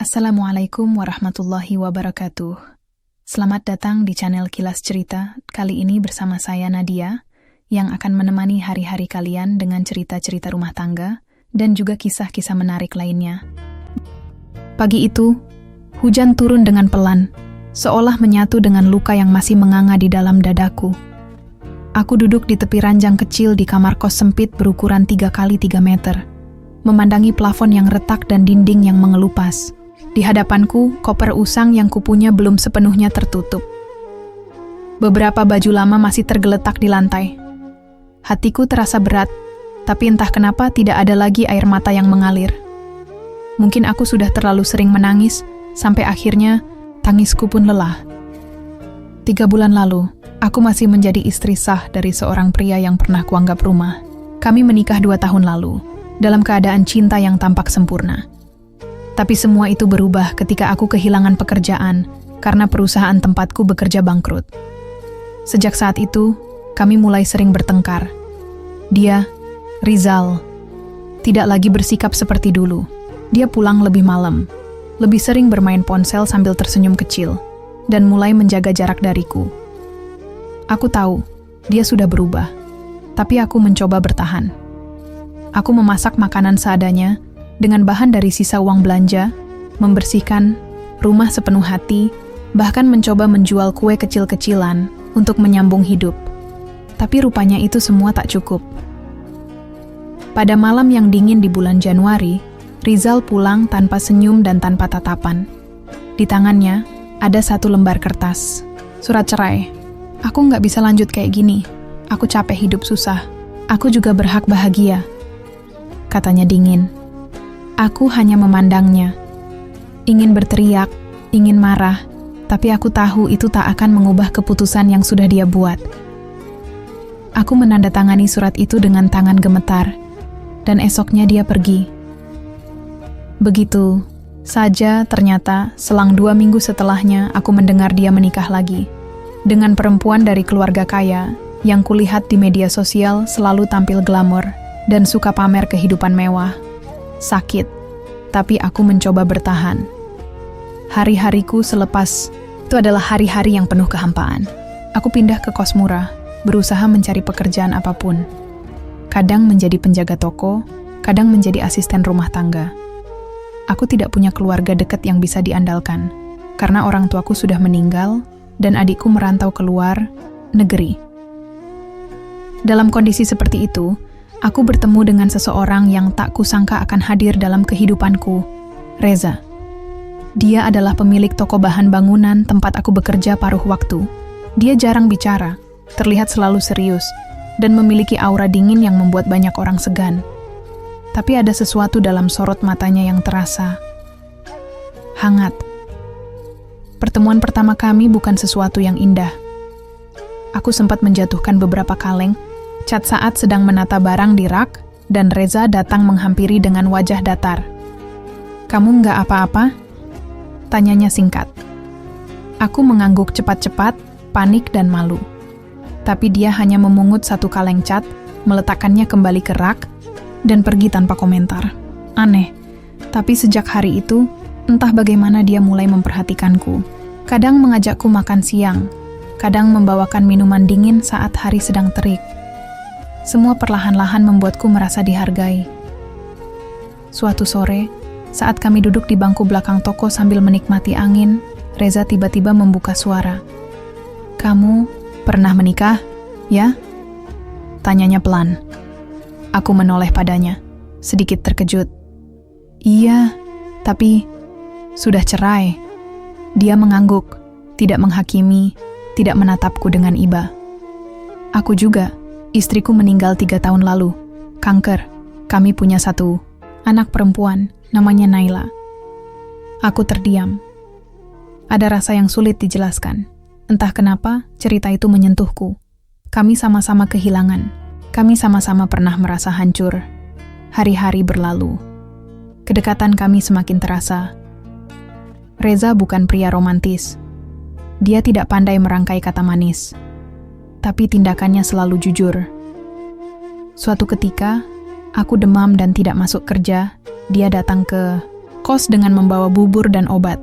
Assalamualaikum warahmatullahi wabarakatuh. Selamat datang di channel Kilas Cerita, kali ini bersama saya Nadia, yang akan menemani hari-hari kalian dengan cerita-cerita rumah tangga, dan juga kisah-kisah menarik lainnya. Pagi itu, hujan turun dengan pelan, seolah menyatu dengan luka yang masih menganga di dalam dadaku. Aku duduk di tepi ranjang kecil di kamar kos sempit berukuran 3 kali 3 meter, memandangi plafon yang retak dan dinding yang mengelupas. Di hadapanku, koper usang yang kupunya belum sepenuhnya tertutup. Beberapa baju lama masih tergeletak di lantai. Hatiku terasa berat, tapi entah kenapa tidak ada lagi air mata yang mengalir. Mungkin aku sudah terlalu sering menangis, sampai akhirnya tangisku pun lelah. 3 bulan lalu, aku masih menjadi istri sah dari seorang pria yang pernah kuanggap rumah. Kami menikah 2 tahun lalu, dalam keadaan cinta yang tampak sempurna. Tapi semua itu berubah ketika aku kehilangan pekerjaan karena perusahaan tempatku bekerja bangkrut. Sejak saat itu, kami mulai sering bertengkar. Dia, Rizal, tidak lagi bersikap seperti dulu. Dia pulang lebih malam, lebih sering bermain ponsel sambil tersenyum kecil, dan mulai menjaga jarak dariku. Aku tahu, dia sudah berubah, tapi aku mencoba bertahan. Aku memasak makanan seadanya, dengan bahan dari sisa uang belanja, membersihkan rumah sepenuh hati, bahkan mencoba menjual kue kecil-kecilan untuk menyambung hidup. Tapi rupanya itu semua tak cukup. Pada malam yang dingin di bulan Januari, Rizal pulang tanpa senyum dan tanpa tatapan. Di tangannya ada 1 lembar kertas. Surat cerai. Aku nggak bisa lanjut kayak gini. Aku capek hidup susah. Aku juga berhak bahagia. Katanya dingin. Aku hanya memandangnya. Ingin berteriak, ingin marah, tapi aku tahu itu tak akan mengubah keputusan yang sudah dia buat. Aku menandatangani surat itu dengan tangan gemetar, dan esoknya dia pergi. Begitu saja ternyata selang 2 minggu setelahnya aku mendengar dia menikah lagi. Dengan perempuan dari keluarga kaya, yang kulihat di media sosial selalu tampil glamor, dan suka pamer kehidupan mewah. Sakit, tapi aku mencoba bertahan. Hari-hariku selepas itu adalah hari-hari yang penuh kehampaan. Aku pindah ke kos murah, berusaha mencari pekerjaan apapun. Kadang menjadi penjaga toko, kadang menjadi asisten rumah tangga. Aku tidak punya keluarga dekat yang bisa diandalkan, karena orang tuaku sudah meninggal dan adikku merantau keluar negeri. Dalam kondisi seperti itu, aku bertemu dengan seseorang yang tak kusangka akan hadir dalam kehidupanku, Reza. Dia adalah pemilik toko bahan bangunan tempat aku bekerja paruh waktu. Dia jarang bicara, terlihat selalu serius, dan memiliki aura dingin yang membuat banyak orang segan. Tapi ada sesuatu dalam sorot matanya yang terasa hangat. Pertemuan pertama kami bukan sesuatu yang indah. Aku sempat menjatuhkan beberapa kaleng cat saat sedang menata barang di rak, dan Reza datang menghampiri dengan wajah datar. "Kamu nggak apa-apa?" tanyanya singkat. Aku mengangguk cepat-cepat, panik dan malu. Tapi dia hanya memungut 1 kaleng cat, meletakkannya kembali ke rak, dan pergi tanpa komentar. Aneh, tapi sejak hari itu, entah bagaimana dia mulai memperhatikanku. Kadang mengajakku makan siang, kadang membawakan minuman dingin saat hari sedang terik. Semua perlahan-lahan membuatku merasa dihargai. Suatu sore, saat kami duduk di bangku belakang toko sambil menikmati angin, Reza tiba-tiba membuka suara. "Kamu pernah menikah, ya?" tanyanya pelan. Aku menoleh padanya, sedikit terkejut. "Iya, tapi sudah cerai." Dia mengangguk, tidak menghakimi, tidak menatapku dengan iba. "Aku juga. Istriku meninggal 3 tahun lalu, kanker. Kami punya 1 anak perempuan, namanya Naila." Aku terdiam. Ada rasa yang sulit dijelaskan. Entah kenapa, cerita itu menyentuhku. Kami sama-sama kehilangan. Kami sama-sama pernah merasa hancur. Hari-hari berlalu. Kedekatan kami semakin terasa. Reza bukan pria romantis. Dia tidak pandai merangkai kata manis. Tapi tindakannya selalu jujur. Suatu ketika, aku demam dan tidak masuk kerja. Dia datang ke kos dengan membawa bubur dan obat.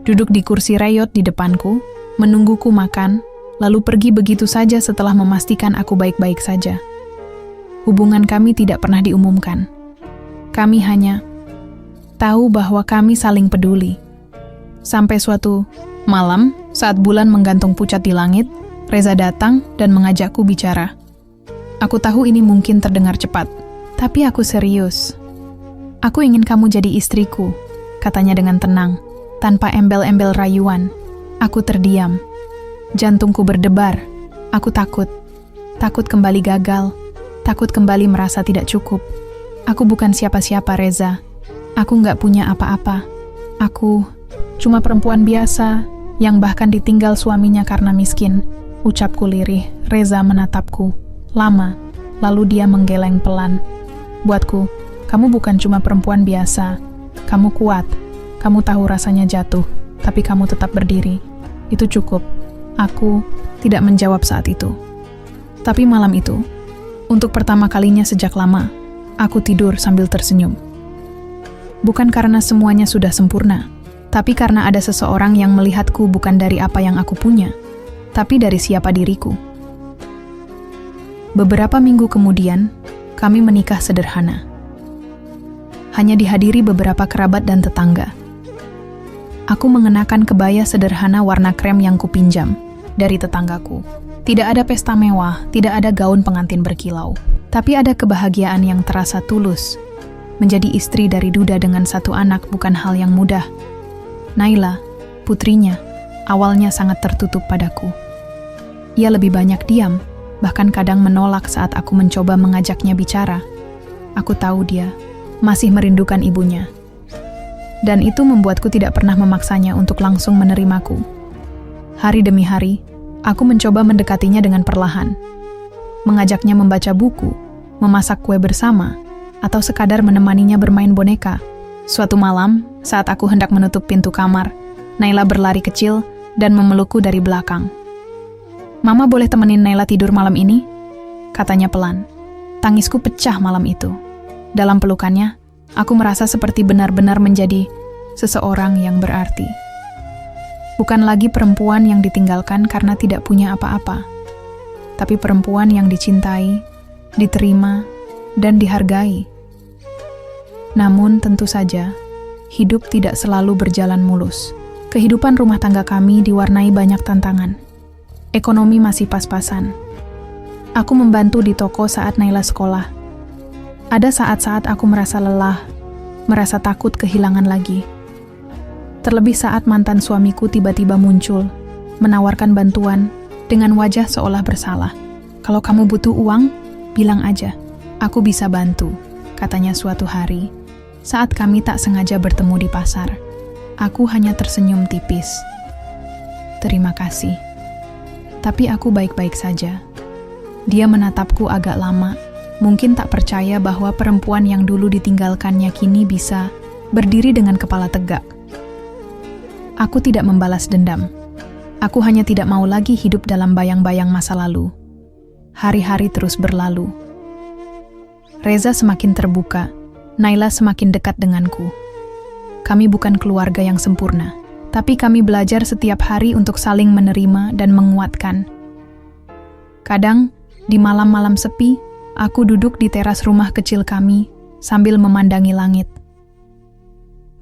Duduk di kursi reyot di depanku, menungguku makan, lalu pergi begitu saja setelah memastikan aku baik-baik saja. Hubungan kami tidak pernah diumumkan. Kami hanya tahu bahwa kami saling peduli. Sampai suatu malam, saat bulan menggantung pucat di langit, Reza datang dan mengajakku bicara. Aku tahu ini mungkin terdengar cepat, tapi aku serius. Aku ingin kamu jadi istriku, katanya dengan tenang, tanpa embel-embel rayuan. Aku terdiam. Jantungku berdebar. Aku takut. Takut kembali gagal. Takut kembali merasa tidak cukup. Aku bukan siapa-siapa, Reza. Aku nggak punya apa-apa. Aku cuma perempuan biasa yang bahkan ditinggal suaminya karena miskin. Ucapku lirih. Reza menatapku lama, lalu dia menggeleng pelan. Buatku, kamu bukan cuma perempuan biasa. Kamu kuat. Kamu tahu rasanya jatuh, tapi kamu tetap berdiri. Itu cukup. Aku tidak menjawab saat itu. Tapi malam itu, untuk pertama kalinya sejak lama, aku tidur sambil tersenyum. Bukan karena semuanya sudah sempurna, tapi karena ada seseorang yang melihatku bukan dari apa yang aku punya, tapi dari siapa diriku. Beberapa minggu kemudian, kami menikah sederhana. Hanya dihadiri beberapa kerabat dan tetangga. Aku mengenakan kebaya sederhana warna krem yang kupinjam dari tetanggaku. Tidak ada pesta mewah, tidak ada gaun pengantin berkilau, tapi ada kebahagiaan yang terasa tulus. Menjadi istri dari duda dengan satu anak bukan hal yang mudah. Naila, putrinya, awalnya sangat tertutup padaku. Ia lebih banyak diam, bahkan kadang menolak saat aku mencoba mengajaknya bicara. Aku tahu dia masih merindukan ibunya. Dan itu membuatku tidak pernah memaksanya untuk langsung menerimaku. Hari demi hari, aku mencoba mendekatinya dengan perlahan. Mengajaknya membaca buku, memasak kue bersama, atau sekadar menemaninya bermain boneka. Suatu malam, saat aku hendak menutup pintu kamar, Naila berlari kecil dan memelukku dari belakang. "Mama boleh temenin Naila tidur malam ini?" katanya pelan. Tangisku pecah malam itu. Dalam pelukannya, aku merasa seperti benar-benar menjadi seseorang yang berarti. Bukan lagi perempuan yang ditinggalkan karena tidak punya apa-apa, tapi perempuan yang dicintai, diterima, dan dihargai. Namun tentu saja, hidup tidak selalu berjalan mulus. Kehidupan rumah tangga kami diwarnai banyak tantangan. Ekonomi masih pas-pasan. Aku membantu di toko saat Naila sekolah. Ada saat-saat aku merasa lelah, merasa takut kehilangan lagi. Terlebih saat mantan suamiku tiba-tiba muncul, menawarkan bantuan dengan wajah seolah bersalah. "Kalau kamu butuh uang, bilang aja. Aku bisa bantu," katanya suatu hari, saat kami tak sengaja bertemu di pasar. Aku hanya tersenyum tipis. "Terima kasih. Tapi aku baik-baik saja." Dia menatapku agak lama, mungkin tak percaya bahwa perempuan yang dulu ditinggalkannya kini bisa berdiri dengan kepala tegak. Aku tidak membalas dendam. Aku hanya tidak mau lagi hidup dalam bayang-bayang masa lalu. Hari-hari terus berlalu. Reza semakin terbuka, Naila semakin dekat denganku. Kami bukan keluarga yang sempurna, tapi kami belajar setiap hari untuk saling menerima dan menguatkan. Kadang, di malam-malam sepi, aku duduk di teras rumah kecil kami sambil memandangi langit.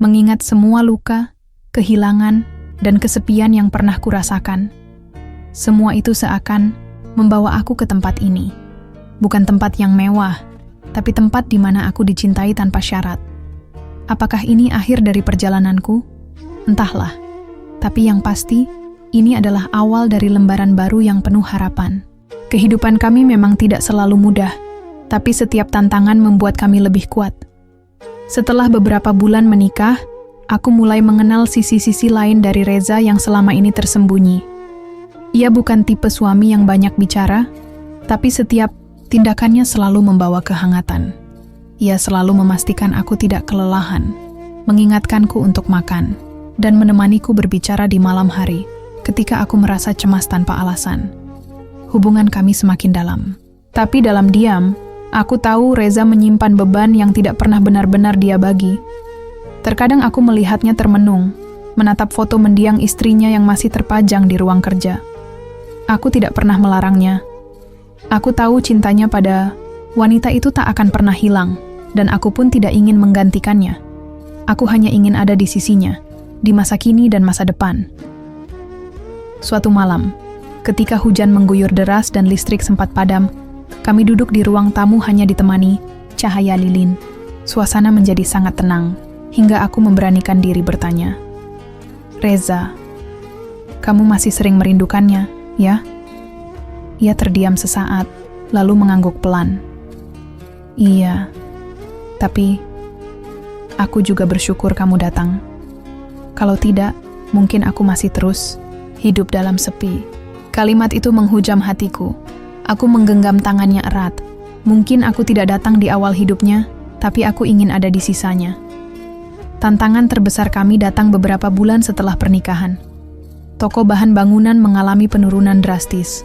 Mengingat semua luka, kehilangan, dan kesepian yang pernah kurasakan. Semua itu seakan membawa aku ke tempat ini. Bukan tempat yang mewah, tapi tempat di mana aku dicintai tanpa syarat. Apakah ini akhir dari perjalananku? Entahlah. Tapi yang pasti, ini adalah awal dari lembaran baru yang penuh harapan. Kehidupan kami memang tidak selalu mudah, tapi setiap tantangan membuat kami lebih kuat. Setelah beberapa bulan menikah, aku mulai mengenal sisi-sisi lain dari Reza yang selama ini tersembunyi. Ia bukan tipe suami yang banyak bicara, tapi setiap tindakannya selalu membawa kehangatan. Ia selalu memastikan aku tidak kelelahan, mengingatkanku untuk makan, dan menemaniku berbicara di malam hari ketika aku merasa cemas tanpa alasan. Hubungan kami semakin dalam. Tapi dalam diam, aku tahu Reza menyimpan beban yang tidak pernah benar-benar dia bagi. Terkadang aku melihatnya termenung, menatap foto mendiang istrinya yang masih terpajang di ruang kerja. Aku tidak pernah melarangnya. Aku tahu cintanya pada wanita itu tak akan pernah hilang, dan aku pun tidak ingin menggantikannya. Aku hanya ingin ada di sisinya, di masa kini dan masa depan. Suatu malam, ketika hujan mengguyur deras dan listrik sempat padam, kami duduk di ruang tamu hanya ditemani cahaya lilin. Suasana menjadi sangat tenang, hingga aku memberanikan diri bertanya, "Reza, kamu masih sering merindukannya, ya?" Ia terdiam sesaat, lalu mengangguk pelan. "Iya, tapi aku juga bersyukur kamu datang. Kalau tidak, mungkin aku masih terus hidup dalam sepi." Kalimat itu menghujam hatiku. Aku menggenggam tangannya erat. Mungkin aku tidak datang di awal hidupnya, tapi aku ingin ada di sisanya. Tantangan terbesar kami datang beberapa bulan setelah pernikahan. Toko bahan bangunan mengalami penurunan drastis.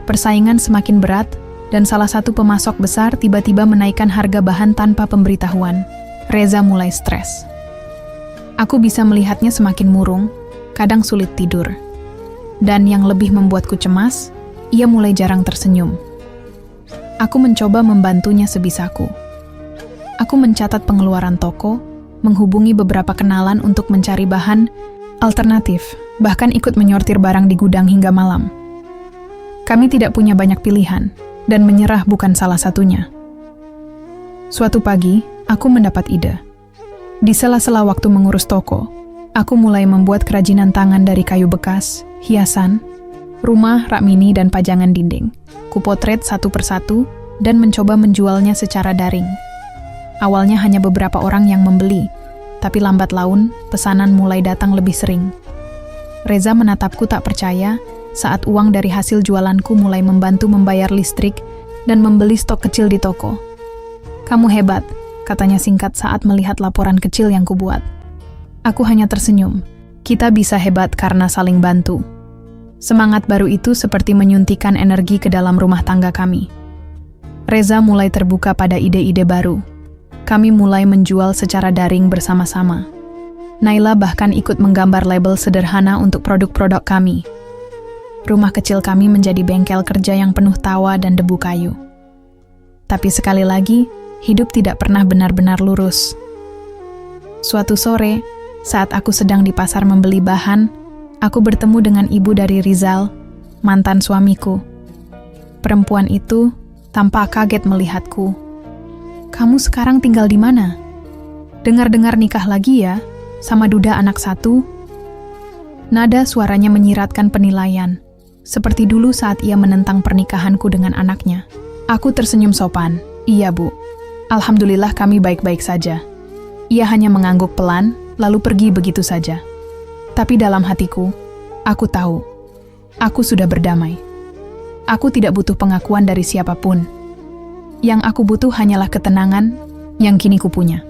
Persaingan semakin berat, dan salah satu pemasok besar tiba-tiba menaikkan harga bahan tanpa pemberitahuan. Reza mulai stres. Aku bisa melihatnya semakin murung, kadang sulit tidur. Dan yang lebih membuatku cemas, ia mulai jarang tersenyum. Aku mencoba membantunya sebisaku. Aku mencatat pengeluaran toko, menghubungi beberapa kenalan untuk mencari bahan alternatif, bahkan ikut menyortir barang di gudang hingga malam. Kami tidak punya banyak pilihan, dan menyerah bukan salah satunya. Suatu pagi, aku mendapat ide. Di sela-sela waktu mengurus toko, aku mulai membuat kerajinan tangan dari kayu bekas, hiasan, rumah, rak mini, dan pajangan dinding. Kupotret satu persatu dan mencoba menjualnya secara daring. Awalnya hanya beberapa orang yang membeli, tapi lambat laun pesanan mulai datang lebih sering. Reza menatapku tak percaya saat uang dari hasil jualanku mulai membantu membayar listrik dan membeli stok kecil di toko. "Kamu hebat," katanya singkat saat melihat laporan kecil yang kubuat. Aku hanya tersenyum. Kita bisa hebat karena saling bantu. Semangat baru itu seperti menyuntikkan energi ke dalam rumah tangga kami. Reza mulai terbuka pada ide-ide baru. Kami mulai menjual secara daring bersama-sama. Naila bahkan ikut menggambar label sederhana untuk produk-produk kami. Rumah kecil kami menjadi bengkel kerja yang penuh tawa dan debu kayu. Tapi sekali lagi, hidup tidak pernah benar-benar lurus. Suatu sore, saat aku sedang di pasar membeli bahan, aku bertemu dengan ibu dari Rizal, mantan suamiku. Perempuan itu tampak kaget melihatku. "Kamu sekarang tinggal di mana? Dengar-dengar nikah lagi ya, sama duda anak satu?" Nada suaranya menyiratkan penilaian, seperti dulu saat ia menentang pernikahanku dengan anaknya. Aku tersenyum sopan. "Iya, Bu. Alhamdulillah kami baik-baik saja." Ia hanya mengangguk pelan, lalu pergi begitu saja. Tapi dalam hatiku, aku tahu, aku sudah berdamai. Aku tidak butuh pengakuan dari siapapun. Yang aku butuh hanyalah ketenangan yang kini kupunya.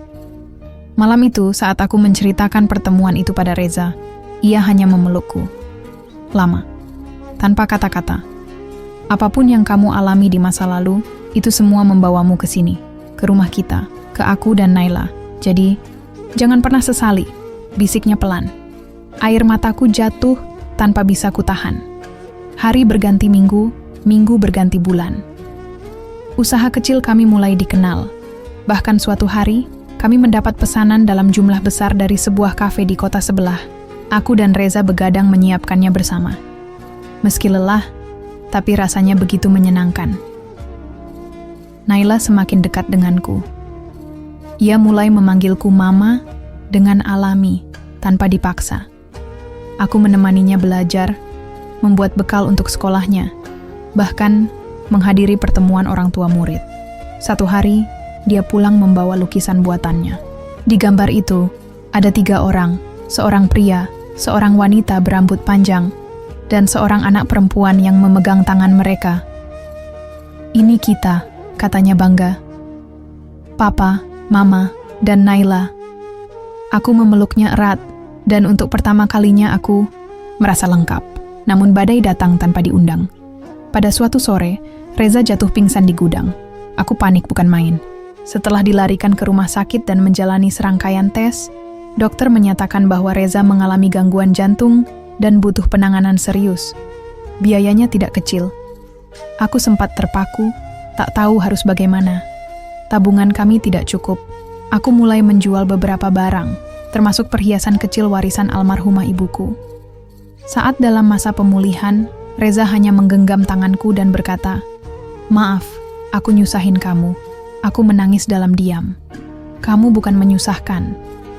Malam itu, saat aku menceritakan pertemuan itu pada Reza, ia hanya memelukku. Lama, tanpa kata-kata. "Apapun yang kamu alami di masa lalu, itu semua membawamu ke sini, ke rumah kita, ke aku dan Naila. Jadi, jangan pernah sesali," bisiknya pelan. Air mataku jatuh tanpa bisa kutahan. Hari berganti minggu, minggu berganti bulan. Usaha kecil kami mulai dikenal. Bahkan suatu hari, kami mendapat pesanan dalam jumlah besar dari sebuah kafe di kota sebelah. Aku dan Reza begadang menyiapkannya bersama. Meski lelah, tapi rasanya begitu menyenangkan. Naila semakin dekat denganku. Ia mulai memanggilku Mama dengan alami, tanpa dipaksa. Aku menemaninya belajar, membuat bekal untuk sekolahnya, bahkan menghadiri pertemuan orang tua murid. Satu hari, dia pulang membawa lukisan buatannya. Di gambar itu, ada 3 orang, seorang pria, seorang wanita berambut panjang, dan seorang anak perempuan yang memegang tangan mereka. "Ini kita," katanya bangga. "Papa, Mama, dan Naila." Aku memeluknya erat, dan untuk pertama kalinya aku merasa lengkap. Namun badai datang tanpa diundang. Pada suatu sore, Reza jatuh pingsan di gudang. Aku panik bukan main. Setelah dilarikan ke rumah sakit dan menjalani serangkaian tes, Dokter menyatakan bahwa Reza mengalami gangguan jantung dan butuh penanganan serius. Biayanya tidak kecil. Aku sempat terpaku, tak tahu harus bagaimana. Tabungan kami tidak cukup. Aku mulai menjual beberapa barang, termasuk perhiasan kecil warisan almarhumah ibuku. Saat dalam masa pemulihan, Reza hanya menggenggam tanganku dan berkata, "Maaf, aku nyusahin kamu." Aku menangis dalam diam. "Kamu bukan menyusahkan.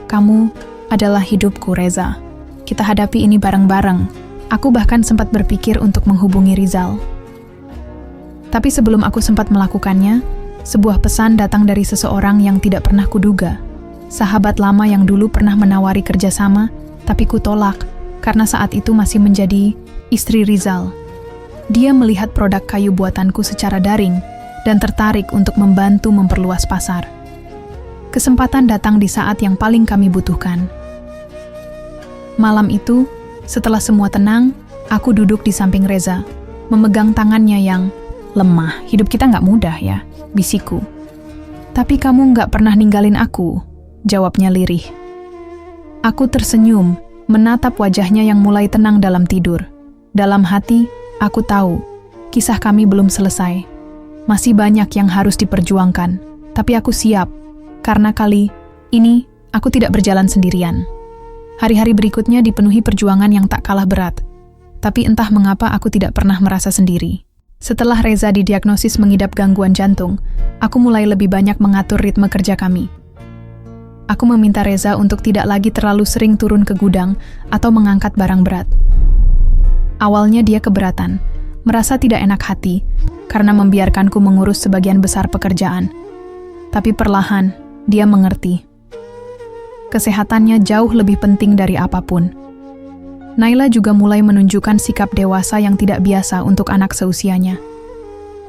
Kamu adalah hidupku, Reza. Kita hadapi ini bareng-bareng." Aku bahkan sempat berpikir untuk menghubungi Rizal. Tapi sebelum aku sempat melakukannya, sebuah pesan datang dari seseorang yang tidak pernah kuduga. Sahabat lama yang dulu pernah menawari kerjasama, tapi kutolak karena saat itu masih menjadi istri Rizal. Dia melihat produk kayu buatanku secara daring dan tertarik untuk membantu memperluas pasar. Kesempatan datang di saat yang paling kami butuhkan. Malam itu, setelah semua tenang, aku duduk di samping Reza, memegang tangannya yang lemah. "Hidup kita nggak mudah ya," bisikku. "Tapi kamu nggak pernah ninggalin aku," jawabnya lirih. Aku tersenyum, menatap wajahnya yang mulai tenang dalam tidur. Dalam hati, aku tahu, kisah kami belum selesai. Masih banyak yang harus diperjuangkan, tapi aku siap. Karena kali ini, aku tidak berjalan sendirian. Hari-hari berikutnya dipenuhi perjuangan yang tak kalah berat. Tapi entah mengapa aku tidak pernah merasa sendiri. Setelah Reza didiagnosis mengidap gangguan jantung, aku mulai lebih banyak mengatur ritme kerja kami. Aku meminta Reza untuk tidak lagi terlalu sering turun ke gudang atau mengangkat barang berat. Awalnya dia keberatan, merasa tidak enak hati, karena membiarkanku mengurus sebagian besar pekerjaan. Tapi perlahan, dia mengerti. Kesehatannya jauh lebih penting dari apapun. Naila juga mulai menunjukkan sikap dewasa yang tidak biasa untuk anak seusianya.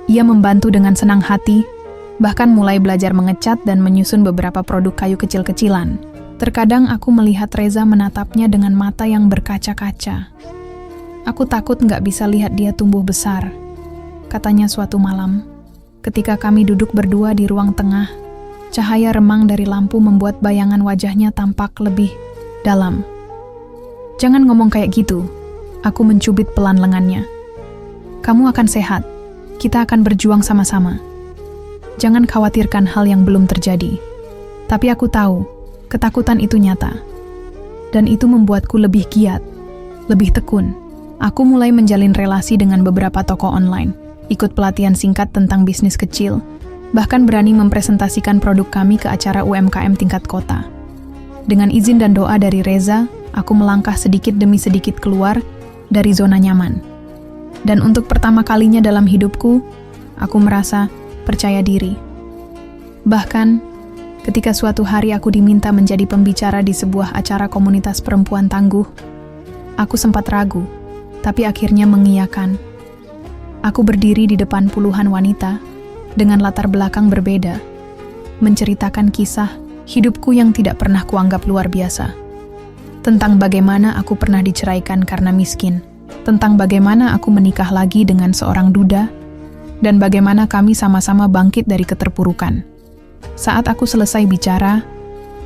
Ia membantu dengan senang hati, bahkan mulai belajar mengecat dan menyusun beberapa produk kayu kecil-kecilan. Terkadang aku melihat Reza menatapnya dengan mata yang berkaca-kaca. "Aku takut nggak bisa lihat dia tumbuh besar," katanya suatu malam. Ketika kami duduk berdua di ruang tengah, cahaya remang dari lampu membuat bayangan wajahnya tampak lebih dalam. "Jangan ngomong kayak gitu," aku mencubit pelan lengannya. "Kamu akan sehat. Kita akan berjuang sama-sama. Jangan khawatirkan hal yang belum terjadi." Tapi aku tahu, ketakutan itu nyata. Dan itu membuatku lebih giat, lebih tekun. Aku mulai menjalin relasi dengan beberapa toko online, ikut pelatihan singkat tentang bisnis kecil, bahkan berani mempresentasikan produk kami ke acara UMKM tingkat kota. Dengan izin dan doa dari Reza, aku melangkah sedikit demi sedikit keluar dari zona nyaman. Dan untuk pertama kalinya dalam hidupku, aku merasa percaya diri. Bahkan, ketika suatu hari aku diminta menjadi pembicara di sebuah acara komunitas perempuan tangguh, aku sempat ragu, tapi akhirnya mengiyakan. Aku berdiri di depan puluhan wanita dengan latar belakang berbeda, menceritakan kisah hidupku yang tidak pernah kuanggap luar biasa. Tentang bagaimana aku pernah diceraikan karena miskin, tentang bagaimana aku menikah lagi dengan seorang duda, dan bagaimana kami sama-sama bangkit dari keterpurukan. Saat aku selesai bicara,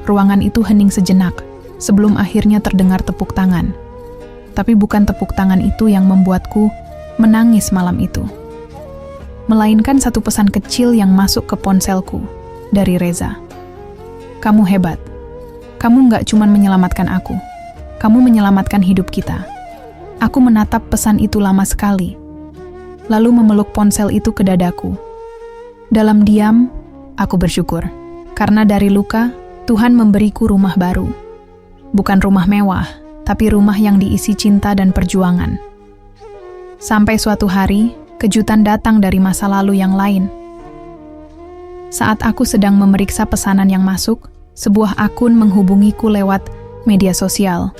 ruangan itu hening sejenak, sebelum akhirnya terdengar tepuk tangan. Tapi bukan tepuk tangan itu yang membuatku menangis malam itu, melainkan satu pesan kecil yang masuk ke ponselku dari Reza. "Kamu hebat. Kamu nggak cuma menyelamatkan aku. Kamu menyelamatkan hidup kita." Aku menatap pesan itu lama sekali, lalu memeluk ponsel itu ke dadaku. Dalam diam, aku bersyukur. Karena dari luka, Tuhan memberiku rumah baru. Bukan rumah mewah, tapi rumah yang diisi cinta dan perjuangan. Sampai suatu hari, kejutan datang dari masa lalu yang lain. Saat aku sedang memeriksa pesanan yang masuk, sebuah akun menghubungiku lewat media sosial.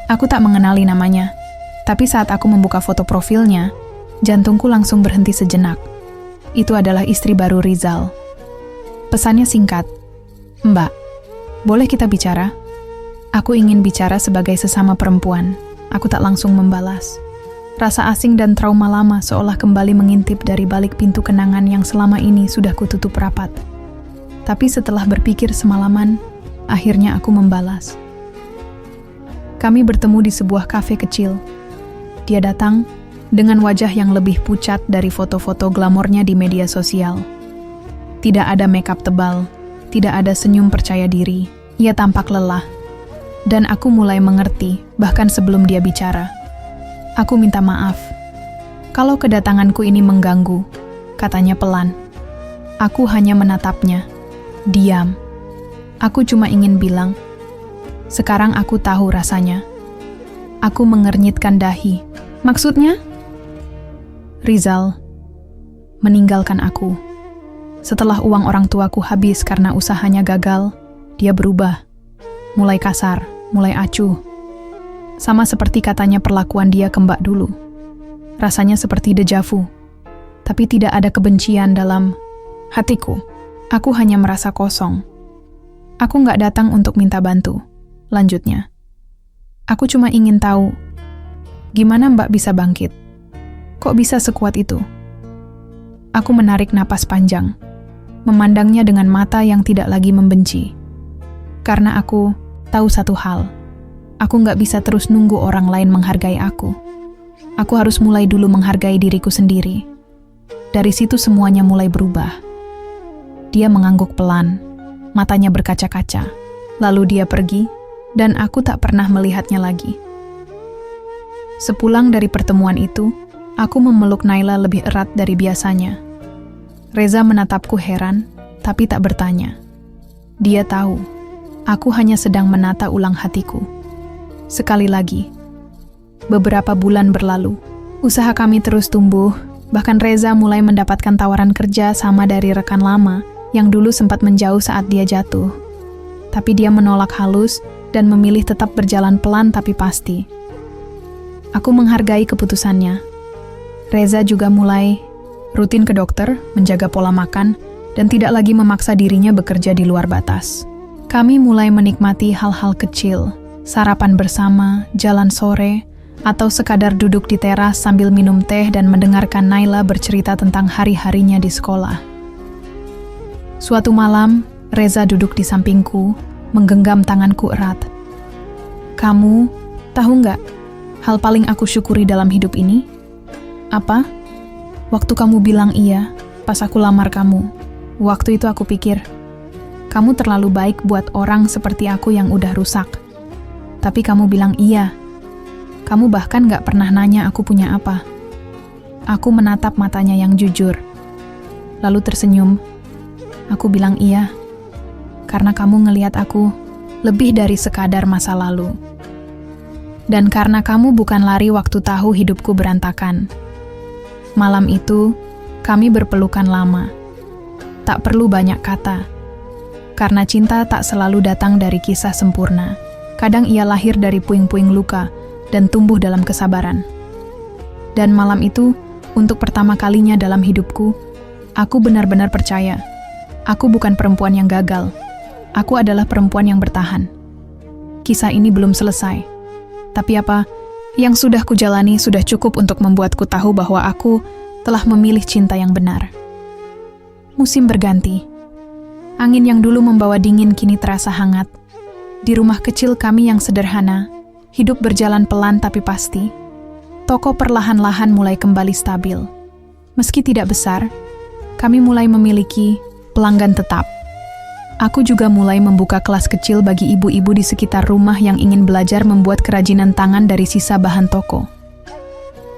Aku tak mengenali namanya, tapi saat aku membuka foto profilnya, jantungku langsung berhenti sejenak. Itu adalah istri baru Rizal. Pesannya singkat, "Mbak, boleh kita bicara?" Aku ingin bicara sebagai sesama perempuan. Aku tak langsung membalas. Rasa asing dan trauma lama seolah kembali mengintip dari balik pintu kenangan yang selama ini sudah kututup rapat. Tapi setelah berpikir semalaman, akhirnya aku membalas. Kami bertemu di sebuah kafe kecil. Dia datang dengan wajah yang lebih pucat dari foto-foto glamornya di media sosial. Tidak ada makeup tebal, tidak ada senyum percaya diri. Ia tampak lelah. Dan aku mulai mengerti, bahkan sebelum dia bicara. Aku minta maaf. Kalau kedatanganku ini mengganggu, katanya pelan. Aku hanya menatapnya. Diam. Aku cuma ingin bilang, sekarang aku tahu rasanya. Aku mengernyitkan dahi. Maksudnya? Rizal meninggalkan aku. Setelah uang orang tuaku habis karena usahanya gagal, dia berubah. Mulai kasar, mulai acuh. Sama seperti katanya perlakuan dia ke Mbak dulu. Rasanya seperti dejavu. Tapi tidak ada kebencian dalam hatiku. Aku hanya merasa kosong. Aku nggak datang untuk minta bantu. Lanjutnya. Aku cuma ingin tahu, gimana Mbak bisa bangkit? Kok bisa sekuat itu? Aku menarik napas panjang, memandangnya dengan mata yang tidak lagi membenci. Karena aku tahu satu hal, aku nggak bisa terus nunggu orang lain menghargai aku. Aku harus mulai dulu menghargai diriku sendiri. Dari situ semuanya mulai berubah. Dia mengangguk pelan, matanya berkaca-kaca. Lalu dia pergi, dan aku tak pernah melihatnya lagi. Sepulang dari pertemuan itu, aku memeluk Naila lebih erat dari biasanya. Reza menatapku heran, tapi tak bertanya. Dia tahu, aku hanya sedang menata ulang hatiku. Sekali lagi, beberapa bulan berlalu, usaha kami terus tumbuh, bahkan Reza mulai mendapatkan tawaran kerja sama dari rekan lama yang dulu sempat menjauh saat dia jatuh. Tapi dia menolak halus dan memilih tetap berjalan pelan tapi pasti. Aku menghargai keputusannya. Reza juga mulai rutin ke dokter, menjaga pola makan, dan tidak lagi memaksa dirinya bekerja di luar batas. Kami mulai menikmati hal-hal kecil, sarapan bersama, jalan sore, atau sekadar duduk di teras sambil minum teh dan mendengarkan Naila bercerita tentang hari-harinya di sekolah. Suatu malam, Reza duduk di sampingku, menggenggam tanganku erat. Kamu tahu nggak hal paling aku syukuri dalam hidup ini? Apa? Waktu kamu bilang iya, pas aku lamar kamu. Waktu itu aku pikir, kamu terlalu baik buat orang seperti aku yang udah rusak. Tapi kamu bilang iya. Kamu bahkan nggak pernah nanya aku punya apa. Aku menatap matanya yang jujur. Lalu tersenyum. Aku bilang iya, karena kamu ngelihat aku lebih dari sekadar masa lalu. Dan karena kamu bukan lari waktu tahu hidupku berantakan. Malam itu, kami berpelukan lama. Tak perlu banyak kata. Karena cinta tak selalu datang dari kisah sempurna. Kadang ia lahir dari puing-puing luka dan tumbuh dalam kesabaran. Dan malam itu, untuk pertama kalinya dalam hidupku, aku benar-benar percaya. Aku bukan perempuan yang gagal. Aku adalah perempuan yang bertahan. Kisah ini belum selesai. Tapi apa yang sudah kujalani sudah cukup untuk membuatku tahu bahwa aku telah memilih cinta yang benar. Musim berganti. Angin yang dulu membawa dingin kini terasa hangat. Di rumah kecil kami yang sederhana, hidup berjalan pelan tapi pasti. Toko perlahan-lahan mulai kembali stabil. Meski tidak besar, kami mulai memiliki pelanggan tetap. Aku juga mulai membuka kelas kecil bagi ibu-ibu di sekitar rumah yang ingin belajar membuat kerajinan tangan dari sisa bahan toko.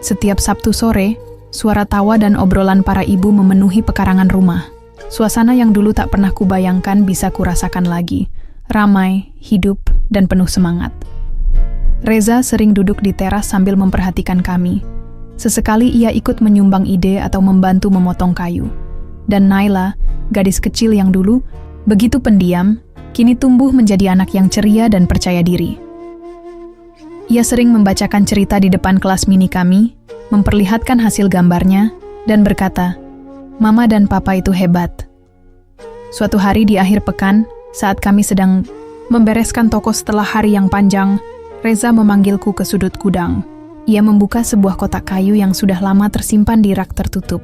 Setiap Sabtu sore, suara tawa dan obrolan para ibu memenuhi pekarangan rumah. Suasana yang dulu tak pernah kubayangkan bisa kurasakan lagi. Ramai, hidup, dan penuh semangat. Reza sering duduk di teras sambil memperhatikan kami. Sesekali ia ikut menyumbang ide atau membantu memotong kayu. Dan Naila, gadis kecil yang dulu begitu pendiam, kini tumbuh menjadi anak yang ceria dan percaya diri. Ia sering membacakan cerita di depan kelas mini kami, memperlihatkan hasil gambarnya, dan berkata, "Mama dan Papa itu hebat." Suatu hari di akhir pekan, saat kami sedang membereskan toko setelah hari yang panjang, Reza memanggilku ke sudut gudang. Ia membuka sebuah kotak kayu yang sudah lama tersimpan di rak tertutup.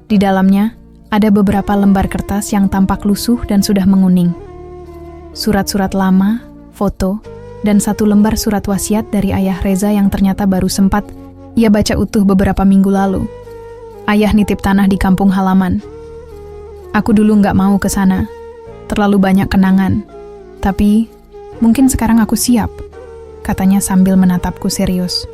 Di dalamnya, ada beberapa lembar kertas yang tampak lusuh dan sudah menguning. Surat-surat lama, foto, dan 1 lembar surat wasiat dari ayah Reza yang ternyata baru sempat ia baca utuh beberapa minggu lalu. Ayah nitip tanah di kampung halaman. Aku dulu nggak mau ke sana, terlalu banyak kenangan. Tapi, mungkin sekarang aku siap, katanya sambil menatapku serius.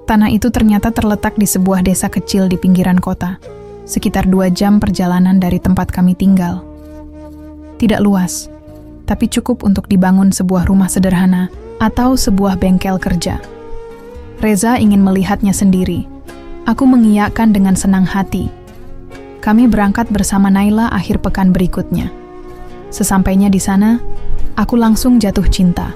Tanah itu ternyata terletak di sebuah desa kecil di pinggiran kota, sekitar 2 jam perjalanan dari tempat kami tinggal. Tidak luas, tapi cukup untuk dibangun sebuah rumah sederhana atau sebuah bengkel kerja. Reza ingin melihatnya sendiri. Aku mengiyakan dengan senang hati. Kami berangkat bersama Naila akhir pekan berikutnya. Sesampainya di sana, aku langsung jatuh cinta.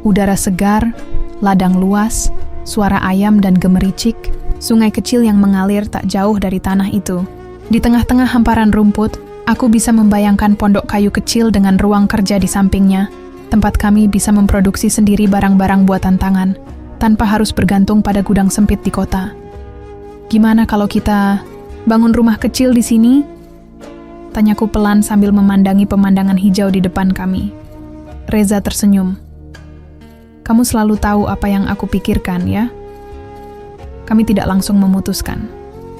Udara segar, ladang luas, suara ayam dan gemericik, sungai kecil yang mengalir tak jauh dari tanah itu. Di tengah-tengah hamparan rumput, aku bisa membayangkan pondok kayu kecil dengan ruang kerja di sampingnya, tempat kami bisa memproduksi sendiri barang-barang buatan tangan, tanpa harus bergantung pada gudang sempit di kota. Gimana kalau kita bangun rumah kecil di sini? Tanyaku pelan sambil memandangi pemandangan hijau di depan kami. Reza tersenyum. Kamu selalu tahu apa yang aku pikirkan, ya? Kami tidak langsung memutuskan,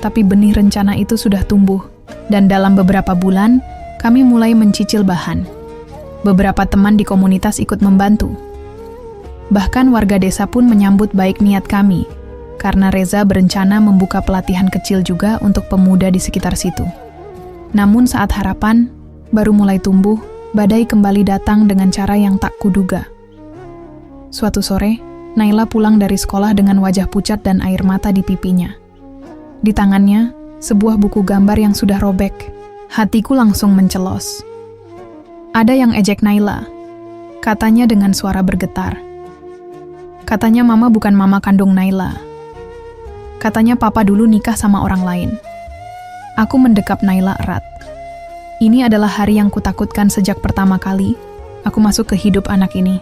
tapi benih rencana itu sudah tumbuh, dan dalam beberapa bulan, kami mulai mencicil bahan. Beberapa teman di komunitas ikut membantu. Bahkan warga desa pun menyambut baik niat kami, karena Reza berencana membuka pelatihan kecil juga untuk pemuda di sekitar situ. Namun saat harapan baru mulai tumbuh, badai kembali datang dengan cara yang tak kuduga. Suatu sore, Naila pulang dari sekolah dengan wajah pucat dan air mata di pipinya. Di tangannya, sebuah buku gambar yang sudah robek. Hatiku langsung mencelos. Ada yang ejek Naila, katanya dengan suara bergetar. Katanya mama bukan mama kandung Naila. Katanya papa dulu nikah sama orang lain. Aku mendekap Naila erat. Ini adalah hari yang kutakutkan sejak pertama kali aku masuk ke hidup anak ini.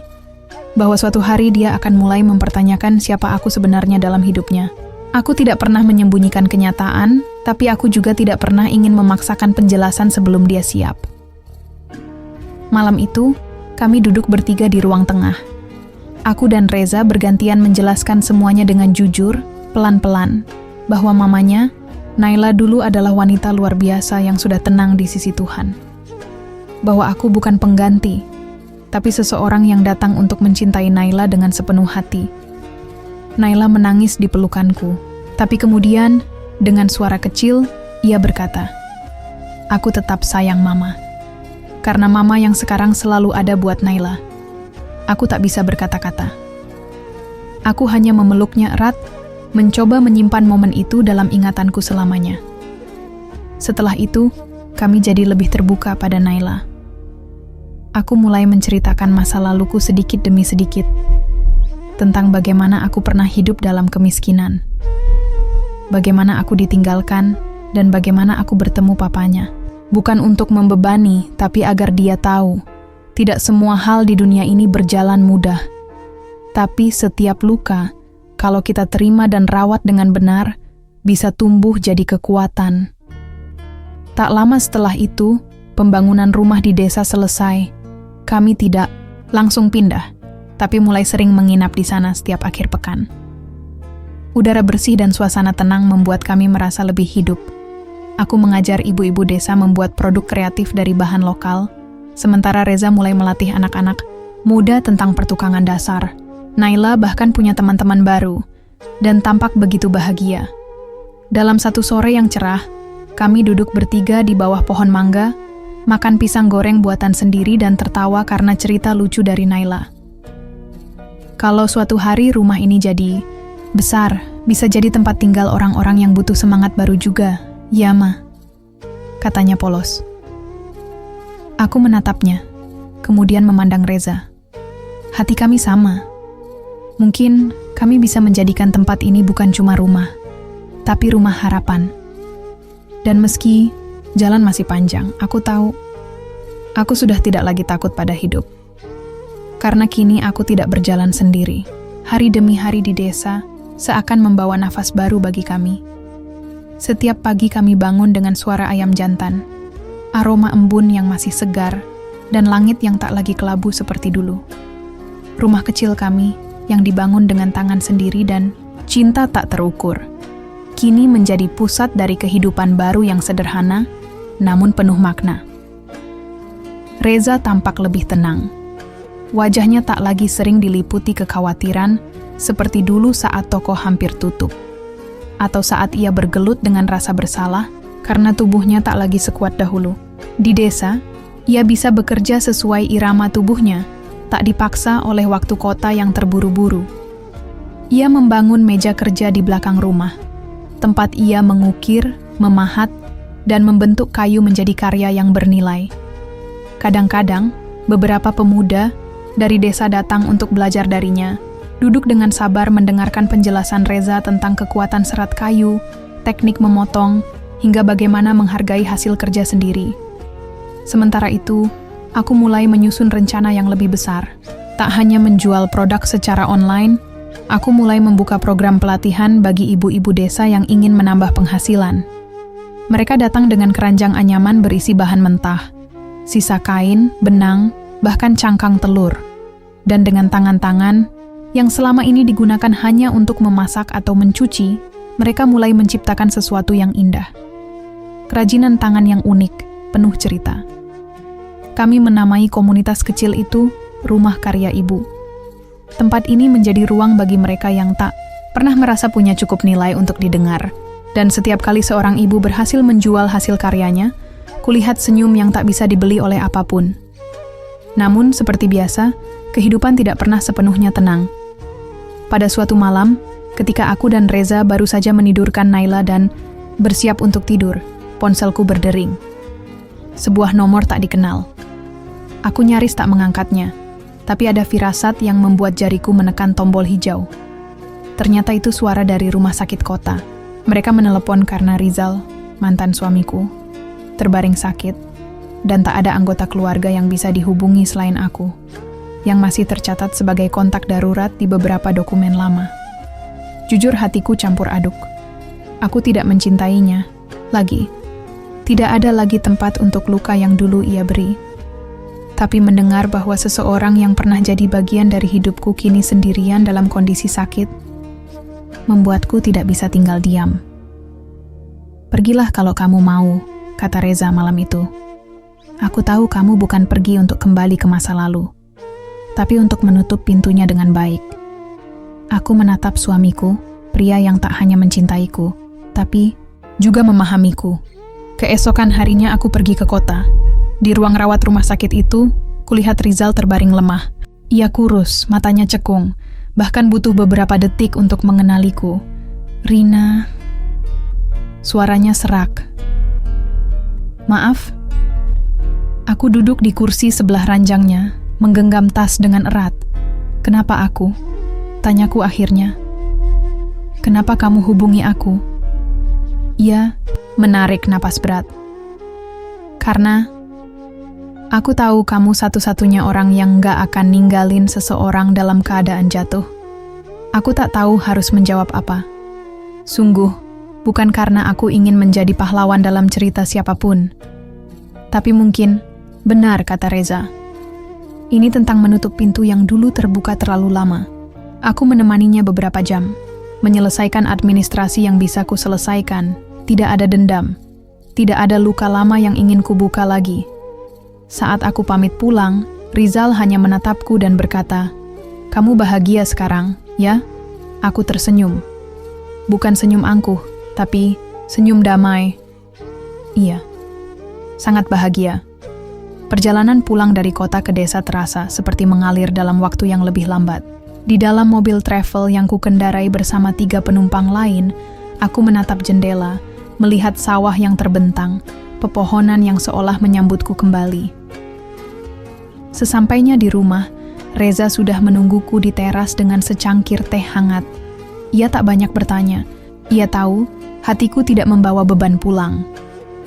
Bahwa suatu hari dia akan mulai mempertanyakan siapa aku sebenarnya dalam hidupnya. Aku tidak pernah menyembunyikan kenyataan, tapi aku juga tidak pernah ingin memaksakan penjelasan sebelum dia siap. Malam itu, kami duduk bertiga di ruang tengah. Aku dan Reza bergantian menjelaskan semuanya dengan jujur, pelan-pelan, bahwa mamanya, Naila dulu adalah wanita luar biasa yang sudah tenang di sisi Tuhan. Bahwa aku bukan pengganti, tapi seseorang yang datang untuk mencintai Naila dengan sepenuh hati. Naila menangis di pelukanku, tapi kemudian, dengan suara kecil, ia berkata, "Aku tetap sayang mama. Karena mama yang sekarang selalu ada buat Naila." Aku tak bisa berkata-kata. Aku hanya memeluknya erat, mencoba menyimpan momen itu dalam ingatanku selamanya. Setelah itu, kami jadi lebih terbuka pada Naila. Aku mulai menceritakan masa laluku sedikit demi sedikit, tentang bagaimana aku pernah hidup dalam kemiskinan, bagaimana aku ditinggalkan, dan bagaimana aku bertemu papanya. Bukan untuk membebani, tapi agar dia tahu, tidak semua hal di dunia ini berjalan mudah. Tapi setiap luka, kalau kita terima dan rawat dengan benar, bisa tumbuh jadi kekuatan. Tak lama setelah itu, pembangunan rumah di desa selesai. Kami tidak langsung pindah, tapi mulai sering menginap di sana setiap akhir pekan. Udara bersih dan suasana tenang membuat kami merasa lebih hidup. Aku mengajar ibu-ibu desa membuat produk kreatif dari bahan lokal, sementara Reza mulai melatih anak-anak muda tentang pertukangan dasar. Naila bahkan punya teman-teman baru, dan tampak begitu bahagia. Dalam satu sore yang cerah, kami duduk bertiga di bawah pohon mangga, makan pisang goreng buatan sendiri dan tertawa karena cerita lucu dari Naila. Kalau suatu hari rumah ini jadi besar, bisa jadi tempat tinggal orang-orang yang butuh semangat baru juga, ya ma? Katanya polos. Aku menatapnya, kemudian memandang Reza. Hati kami sama. Mungkin kami bisa menjadikan tempat ini bukan cuma rumah, tapi rumah harapan. Dan meski jalan masih panjang, aku tahu, aku sudah tidak lagi takut pada hidup. Karena kini aku tidak berjalan sendiri. Hari demi hari di desa seakan membawa nafas baru bagi kami. Setiap pagi kami bangun dengan suara ayam jantan, aroma embun yang masih segar, dan langit yang tak lagi kelabu seperti dulu. Rumah kecil kami yang dibangun dengan tangan sendiri dan cinta tak terukur, kini menjadi pusat dari kehidupan baru yang sederhana, namun penuh makna. Reza tampak lebih tenang. Wajahnya tak lagi sering diliputi kekhawatiran seperti dulu saat toko hampir tutup, atau saat ia bergelut dengan rasa bersalah karena tubuhnya tak lagi sekuat dahulu. Di desa, ia bisa bekerja sesuai irama tubuhnya, tak dipaksa oleh waktu kota yang terburu-buru. Ia membangun meja kerja di belakang rumah, tempat ia mengukir, memahat, dan membentuk kayu menjadi karya yang bernilai. Kadang-kadang, beberapa pemuda dari desa datang untuk belajar darinya, duduk dengan sabar mendengarkan penjelasan Reza tentang kekuatan serat kayu, teknik memotong, hingga bagaimana menghargai hasil kerja sendiri. Sementara itu, aku mulai menyusun rencana yang lebih besar. Tak hanya menjual produk secara online, aku mulai membuka program pelatihan bagi ibu-ibu desa yang ingin menambah penghasilan. Mereka datang dengan keranjang anyaman berisi bahan mentah, sisa kain, benang, bahkan cangkang telur. Dan dengan tangan-tangan yang selama ini digunakan hanya untuk memasak atau mencuci, mereka mulai menciptakan sesuatu yang indah. Kerajinan tangan yang unik, penuh cerita. Kami menamai komunitas kecil itu Rumah Karya Ibu. Tempat ini menjadi ruang bagi mereka yang tak pernah merasa punya cukup nilai untuk didengar. Dan setiap kali seorang ibu berhasil menjual hasil karyanya, kulihat senyum yang tak bisa dibeli oleh apapun. Namun, seperti biasa, kehidupan tidak pernah sepenuhnya tenang. Pada suatu malam, ketika aku dan Reza baru saja menidurkan Naila dan bersiap untuk tidur, ponselku berdering. Sebuah nomor tak dikenal. Aku nyaris tak mengangkatnya, tapi ada firasat yang membuat jariku menekan tombol hijau. Ternyata itu suara dari rumah sakit kota. Mereka menelepon karena Rizal, mantan suamiku, terbaring sakit, dan tak ada anggota keluarga yang bisa dihubungi selain aku, yang masih tercatat sebagai kontak darurat di beberapa dokumen lama. Jujur hatiku campur aduk. Aku tidak mencintainya lagi. Tidak ada lagi tempat untuk luka yang dulu ia beri. Tapi mendengar bahwa seseorang yang pernah jadi bagian dari hidupku kini sendirian dalam kondisi sakit, membuatku tidak bisa tinggal diam. Pergilah kalau kamu mau, kata Reza malam itu. Aku tahu kamu bukan pergi untuk kembali ke masa lalu, tapi untuk menutup pintunya dengan baik. Aku menatap suamiku, pria yang tak hanya mencintaiku, tapi juga memahamiku. Keesokan harinya aku pergi ke kota. Di ruang rawat rumah sakit itu, kulihat Rizal terbaring lemah. Ia kurus, matanya cekung, bahkan butuh beberapa detik untuk mengenaliku. Rina. Suaranya serak. Maaf. Aku duduk di kursi sebelah ranjangnya, menggenggam tas dengan erat. Kenapa aku? Tanyaku akhirnya. Kenapa kamu hubungi aku? Ia menarik napas berat. Karena aku tahu kamu satu-satunya orang yang gak akan ninggalin seseorang dalam keadaan jatuh. Aku tak tahu harus menjawab apa. Sungguh, bukan karena aku ingin menjadi pahlawan dalam cerita siapapun. Tapi mungkin, benar kata Reza. Ini tentang menutup pintu yang dulu terbuka terlalu lama. Aku menemaninya beberapa jam, menyelesaikan administrasi yang bisa ku selesaikan. Tidak ada dendam, tidak ada luka lama yang ingin kubuka lagi. Saat aku pamit pulang, Rizal hanya menatapku dan berkata, "Kamu bahagia sekarang, ya?" Aku tersenyum. Bukan senyum angkuh, tapi senyum damai. Iya, sangat bahagia. Perjalanan pulang dari kota ke desa terasa seperti mengalir dalam waktu yang lebih lambat. Di dalam mobil travel yang kukendarai bersama 3 penumpang lain, aku menatap jendela, melihat sawah yang terbentang, pepohonan yang seolah menyambutku kembali. Sesampainya di rumah, Reza sudah menungguku di teras dengan secangkir teh hangat. Ia tak banyak bertanya. Ia tahu, hatiku tidak membawa beban pulang.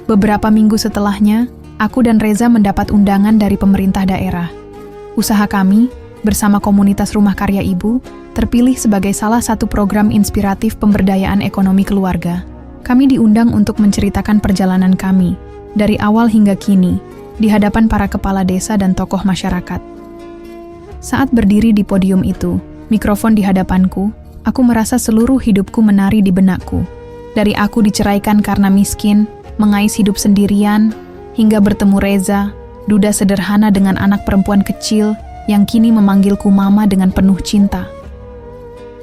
Beberapa minggu setelahnya, aku dan Reza mendapat undangan dari pemerintah daerah. Usaha kami, bersama komunitas Rumah Karya Ibu, terpilih sebagai salah satu program inspiratif pemberdayaan ekonomi keluarga. Kami diundang untuk menceritakan perjalanan kami, dari awal hingga kini, di hadapan para kepala desa dan tokoh masyarakat. Saat berdiri di podium itu, mikrofon di hadapanku, aku merasa seluruh hidupku menari di benakku. Dari aku diceraikan karena miskin, mengais hidup sendirian, hingga bertemu Reza, duda sederhana dengan anak perempuan kecil yang kini memanggilku mama dengan penuh cinta.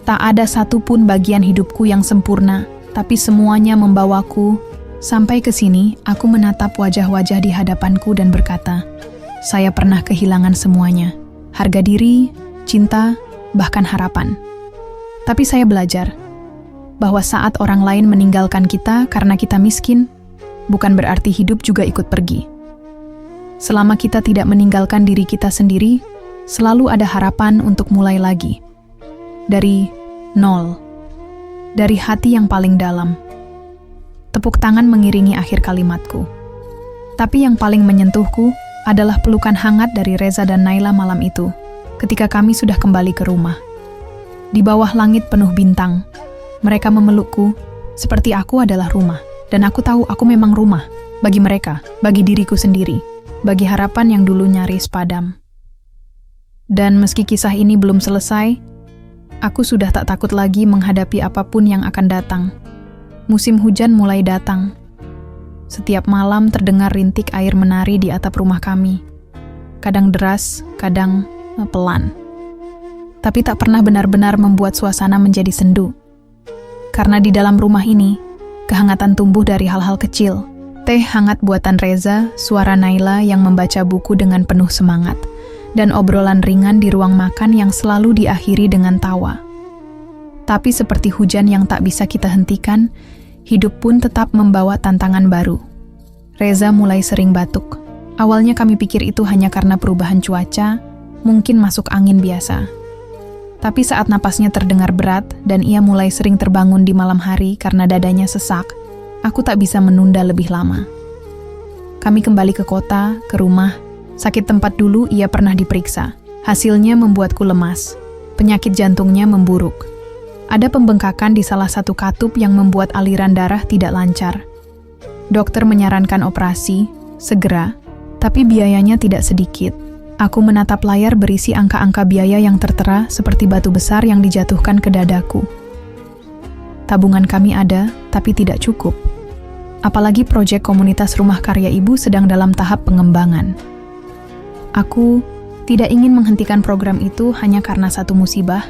Tak ada satupun bagian hidupku yang sempurna, tapi semuanya membawaku. Sampai ke sini, aku menatap wajah-wajah di hadapanku dan berkata, saya pernah kehilangan semuanya. Harga diri, cinta, bahkan harapan. Tapi saya belajar bahwa saat orang lain meninggalkan kita karena kita miskin, bukan berarti hidup juga ikut pergi. Selama kita tidak meninggalkan diri kita sendiri, selalu ada harapan untuk mulai lagi. Dari nol. Dari hati yang paling dalam. Tepuk tangan mengiringi akhir kalimatku. Tapi yang paling menyentuhku adalah pelukan hangat dari Reza dan Naila malam itu, ketika kami sudah kembali ke rumah. Di bawah langit penuh bintang, mereka memelukku seperti aku adalah rumah. Dan aku tahu aku memang rumah, bagi mereka, bagi diriku sendiri, bagi harapan yang dulu nyaris padam. Dan meski kisah ini belum selesai, aku sudah tak takut lagi menghadapi apapun yang akan datang. Musim hujan mulai datang. Setiap malam terdengar rintik air menari di atap rumah kami. Kadang deras, kadang pelan. Tapi tak pernah benar-benar membuat suasana menjadi sendu. Karena di dalam rumah ini, kehangatan tumbuh dari hal-hal kecil. Teh hangat buatan Reza, suara Naila yang membaca buku dengan penuh semangat, dan obrolan ringan di ruang makan yang selalu diakhiri dengan tawa. Tapi seperti hujan yang tak bisa kita hentikan, hidup pun tetap membawa tantangan baru. Reza mulai sering batuk. Awalnya kami pikir itu hanya karena perubahan cuaca, mungkin masuk angin biasa. Tapi saat napasnya terdengar berat dan ia mulai sering terbangun di malam hari karena dadanya sesak, aku tak bisa menunda lebih lama. Kami kembali ke kota, ke rumah. Sakit tempat dulu ia pernah diperiksa. Hasilnya membuatku lemas. Penyakit jantungnya memburuk. Ada pembengkakan di salah satu katup yang membuat aliran darah tidak lancar. Dokter menyarankan operasi, segera, tapi biayanya tidak sedikit. Aku menatap layar berisi angka-angka biaya yang tertera seperti batu besar yang dijatuhkan ke dadaku. Tabungan kami ada, tapi tidak cukup. Apalagi proyek komunitas rumah karya ibu sedang dalam tahap pengembangan. Aku tidak ingin menghentikan program itu hanya karena satu musibah,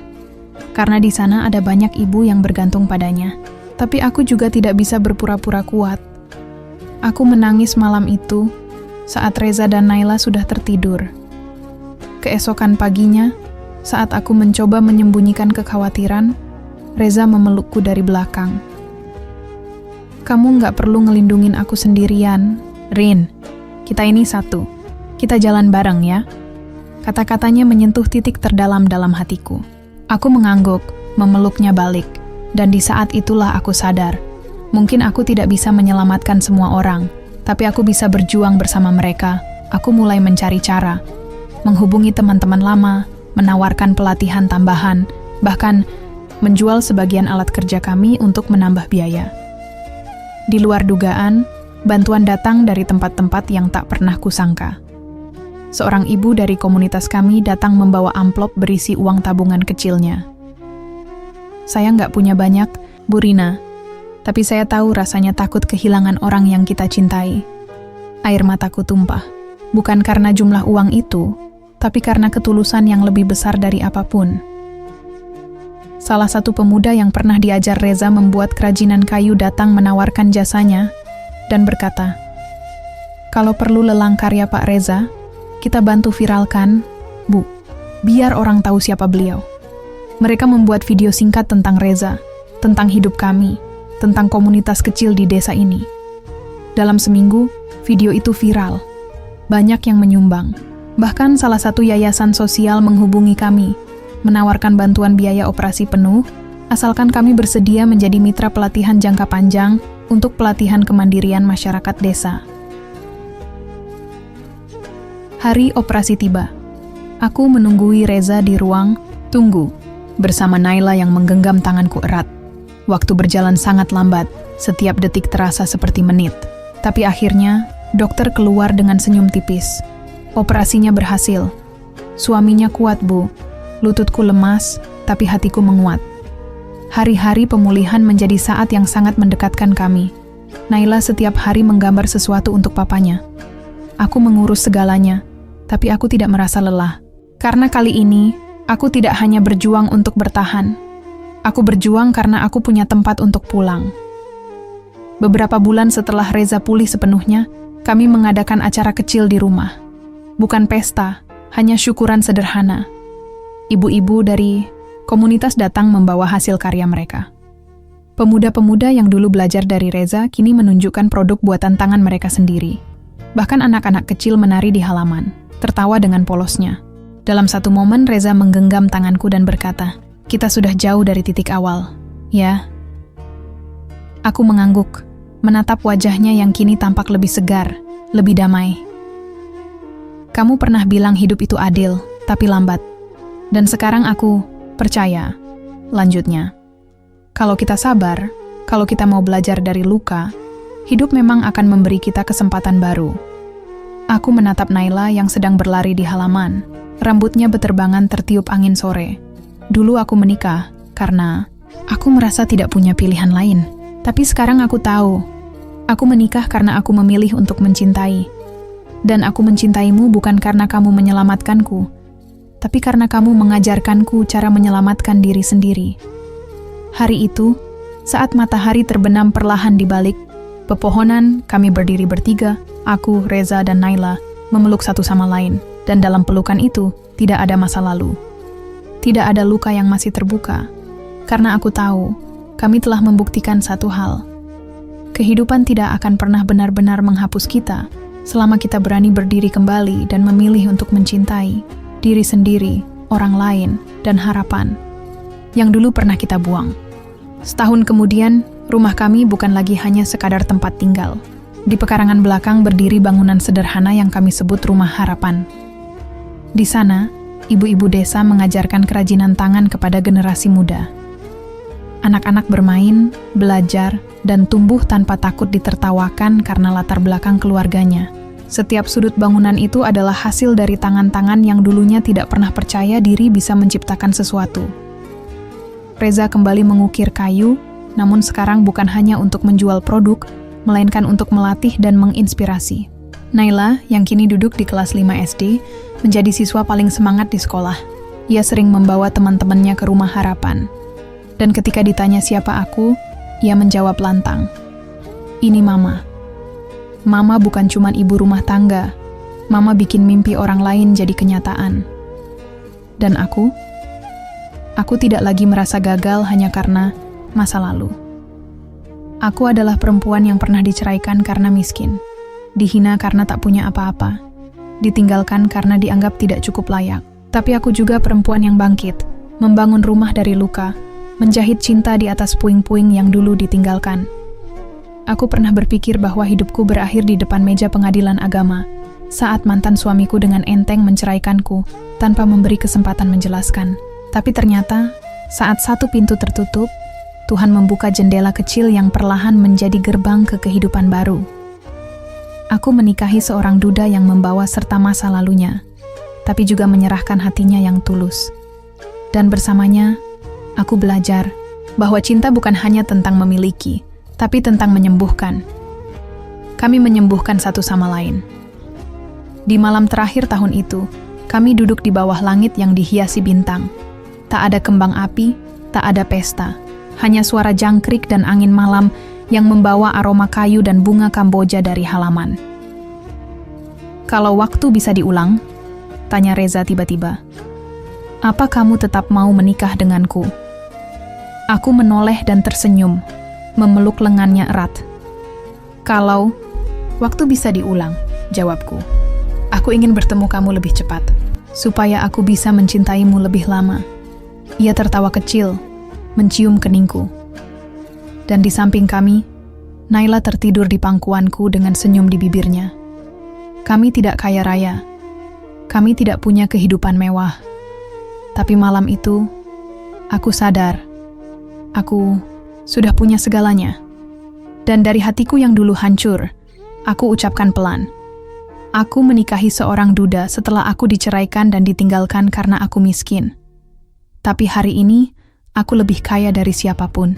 karena di sana ada banyak ibu yang bergantung padanya. Tapi aku juga tidak bisa berpura-pura kuat. Aku menangis malam itu saat Reza dan Naila sudah tertidur. Keesokan paginya, saat aku mencoba menyembunyikan kekhawatiran, Reza memelukku dari belakang. Kamu nggak perlu ngelindungin aku sendirian, Rin. Kita ini satu. Kita jalan bareng ya. Kata-katanya menyentuh titik terdalam dalam hatiku. Aku mengangguk, memeluknya balik, dan di saat itulah aku sadar, mungkin aku tidak bisa menyelamatkan semua orang, tapi aku bisa berjuang bersama mereka. Aku mulai mencari cara, menghubungi teman-teman lama, menawarkan pelatihan tambahan, bahkan menjual sebagian alat kerja kami untuk menambah biaya. Di luar dugaan, bantuan datang dari tempat-tempat yang tak pernah kusangka. Seorang ibu dari komunitas kami datang membawa amplop berisi uang tabungan kecilnya. Saya nggak punya banyak, Bu Rina, tapi saya tahu rasanya takut kehilangan orang yang kita cintai. Air mataku tumpah, bukan karena jumlah uang itu, tapi karena ketulusan yang lebih besar dari apapun. Salah satu pemuda yang pernah diajar Reza membuat kerajinan kayu datang menawarkan jasanya dan berkata, "Kalau perlu lelang karya Pak Reza, kita bantu viralkan, Bu, biar orang tahu siapa beliau." Mereka membuat video singkat tentang Reza, tentang hidup kami, tentang komunitas kecil di desa ini. Dalam seminggu, video itu viral. Banyak yang menyumbang. Bahkan salah satu yayasan sosial menghubungi kami, menawarkan bantuan biaya operasi penuh, asalkan kami bersedia menjadi mitra pelatihan jangka panjang untuk pelatihan kemandirian masyarakat desa. Hari operasi tiba. Aku menunggui Reza di ruang tunggu, bersama Naila yang menggenggam tanganku erat. Waktu berjalan sangat lambat, setiap detik terasa seperti menit. Tapi akhirnya, dokter keluar dengan senyum tipis. Operasinya berhasil. Suaminya kuat, Bu. Lututku lemas, tapi hatiku menguat. Hari-hari pemulihan menjadi saat yang sangat mendekatkan kami. Naila setiap hari menggambar sesuatu untuk papanya. Aku mengurus segalanya, tapi aku tidak merasa lelah. Karena kali ini, aku tidak hanya berjuang untuk bertahan. Aku berjuang karena aku punya tempat untuk pulang. Beberapa bulan setelah Reza pulih sepenuhnya, kami mengadakan acara kecil di rumah. Bukan pesta, hanya syukuran sederhana. Ibu-ibu dari komunitas datang membawa hasil karya mereka. Pemuda-pemuda yang dulu belajar dari Reza kini menunjukkan produk buatan tangan mereka sendiri. Bahkan anak-anak kecil menari di halaman, tertawa dengan polosnya. Dalam satu momen Reza menggenggam tanganku dan berkata, "Kita sudah jauh dari titik awal, ya?" Aku mengangguk, menatap wajahnya yang kini tampak lebih segar, lebih damai. "Kamu pernah bilang hidup itu adil, tapi lambat. Dan sekarang aku percaya," lanjutnya. "Kalau kita sabar, kalau kita mau belajar dari luka, hidup memang akan memberi kita kesempatan baru." Aku menatap Naila yang sedang berlari di halaman. Rambutnya beterbangan tertiup angin sore. Dulu aku menikah karena aku merasa tidak punya pilihan lain. Tapi sekarang aku tahu, aku menikah karena aku memilih untuk mencintai. Dan aku mencintaimu bukan karena kamu menyelamatkanku, tapi karena kamu mengajarkanku cara menyelamatkan diri sendiri. Hari itu, saat matahari terbenam perlahan di balik pepohonan, kami berdiri bertiga, aku, Reza, dan Naila, memeluk satu sama lain. Dan dalam pelukan itu, tidak ada masa lalu. Tidak ada luka yang masih terbuka. Karena aku tahu, kami telah membuktikan satu hal. Kehidupan tidak akan pernah benar-benar menghapus kita, selama kita berani berdiri kembali dan memilih untuk mencintai diri sendiri, orang lain, dan harapan yang dulu pernah kita buang. Setahun kemudian, rumah kami bukan lagi hanya sekadar tempat tinggal. Di pekarangan belakang berdiri bangunan sederhana yang kami sebut Rumah Harapan. Di sana, ibu-ibu desa mengajarkan kerajinan tangan kepada generasi muda. Anak-anak bermain, belajar, dan tumbuh tanpa takut ditertawakan karena latar belakang keluarganya. Setiap sudut bangunan itu adalah hasil dari tangan-tangan yang dulunya tidak pernah percaya diri bisa menciptakan sesuatu. Reza kembali mengukir kayu, namun sekarang bukan hanya untuk menjual produk, melainkan untuk melatih dan menginspirasi. Naila, yang kini duduk di kelas 5 SD, menjadi siswa paling semangat di sekolah. Ia sering membawa teman-temannya ke Rumah Harapan. Dan ketika ditanya siapa aku, ia menjawab lantang, "Ini Mama. Mama bukan cuma ibu rumah tangga. Mama bikin mimpi orang lain jadi kenyataan." Dan aku tidak lagi merasa gagal hanya karena masa lalu. Aku adalah perempuan yang pernah diceraikan karena miskin, dihina karena tak punya apa-apa, ditinggalkan karena dianggap tidak cukup layak. Tapi aku juga perempuan yang bangkit, membangun rumah dari luka, menjahit cinta di atas puing-puing yang dulu ditinggalkan. Aku pernah berpikir bahwa hidupku berakhir di depan meja pengadilan agama, saat mantan suamiku dengan enteng menceraikanku tanpa memberi kesempatan menjelaskan. Tapi ternyata, saat satu pintu tertutup, Tuhan membuka jendela kecil yang perlahan menjadi gerbang ke kehidupan baru. Aku menikahi seorang duda yang membawa serta masa lalunya, tapi juga menyerahkan hatinya yang tulus. Dan bersamanya, aku belajar bahwa cinta bukan hanya tentang memiliki, tapi tentang menyembuhkan. Kami menyembuhkan satu sama lain. Di malam terakhir tahun itu, kami duduk di bawah langit yang dihiasi bintang. Tak ada kembang api, tak ada pesta, hanya suara jangkrik dan angin malam yang membawa aroma kayu dan bunga Kamboja dari halaman. "Kalau waktu bisa diulang," tanya Reza tiba-tiba, "apa kamu tetap mau menikah denganku?" Aku menoleh dan tersenyum, memeluk lengannya erat. "Kalau waktu bisa diulang," jawabku, "aku ingin bertemu kamu lebih cepat, supaya aku bisa mencintaimu lebih lama." Ia tertawa kecil, mencium keningku. Dan di samping kami, Naila tertidur di pangkuanku dengan senyum di bibirnya. Kami tidak kaya raya, kami tidak punya kehidupan mewah. Tapi malam itu, aku sadar, aku sudah punya segalanya. Dan dari hatiku yang dulu hancur, aku ucapkan pelan, Aku menikahi seorang duda setelah aku diceraikan dan ditinggalkan karena aku miskin. Tapi hari ini, aku lebih kaya dari siapapun.